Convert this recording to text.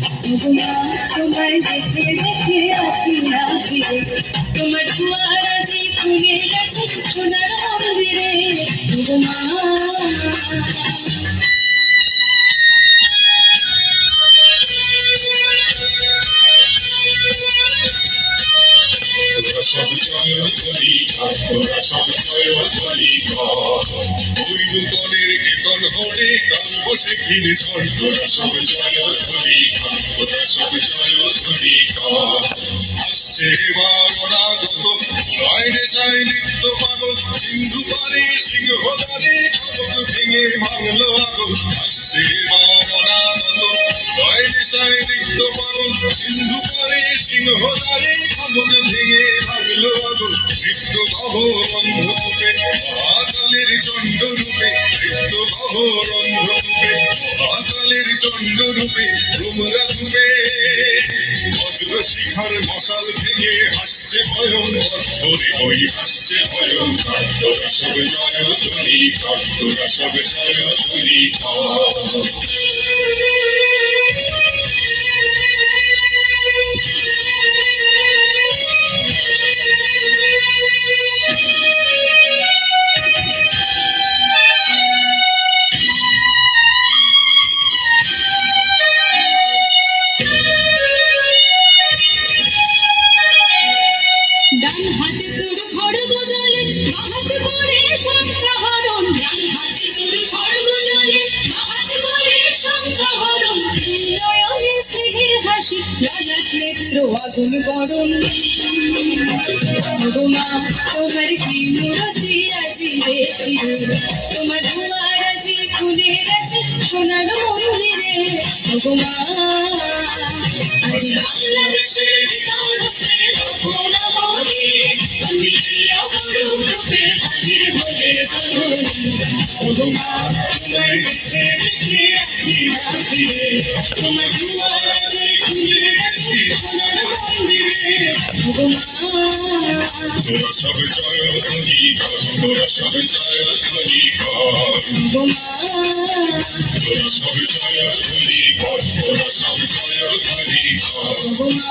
ভগবা তোমায় দেখে দেখে আঁকি নাকি তোমার দুয়ার আজি খুলে গেছে সোনার মন্দিরে ভগবা সব জয় ধ্বনি তোরা সব জয় ধ্বনি ওই নূতনের কীর্তন হরে গান বসে কিনে ঝড় তোরা সব জয় ধ্বনি তোরা সব জয় ধ্বনি আসছে এবার অনাগত গায় নেশায় নৃত্য পাগল সিন্ধু পারে সিংহ দ্বারে খবর ভেঙে ভাঙলো আগল আসছে এবার অনাগত গায় নেশায় নৃত্য পাগল সিন্ধু পারে সিংহ দ্বারে খবর ভেঙে ভাঙলো আগল নৃত্য গহর অন্ধকূপে মহাকালের চণ্ড রূপে নৃত্য গহর অন্ধকূপে মহাকালের চণ্ড রূপে তোমরা ধূপে বজ্র শিখার মশাল ভেঙে হাসছে ভয়ঙ্কর হরি হই হাসছে ভয়ঙ্কর তোরা সব জয় ধ্বনি তোরা সব জয় ধ্বনি ডান হাতে তোর খড়গ জলে বাহাত করে শঙ্কাহরণ ডান হাতে তোর খড়গ জলে বাহাত করে শঙ্কাহরণ দুই নয়নে স্নেহের হাসি লালাট নেত্র আগুন গরম ভগমা তোমার কি মূরতি আজি দেখি তোমার দুয়ার আজি খুলে গেছে সোনার মন্দিরে ভগমা আজ বাংলাদেশের ভিতর হতে তুমি অপরূপ রূপে ভাগির বলে চলো ভগমা তোমায় দেখতে দেখতে আঁকি নাকি তোমার দুয়ার আছে খুলে গেছে সোনার মন্দিরে ভগমা তোরা সব জয় ধ্বনি তোরা সব জয় ধ্বনি ভগমা তোরা সব জয় ধ্বনি তোরা সব জয় ধ্বনি ভগমা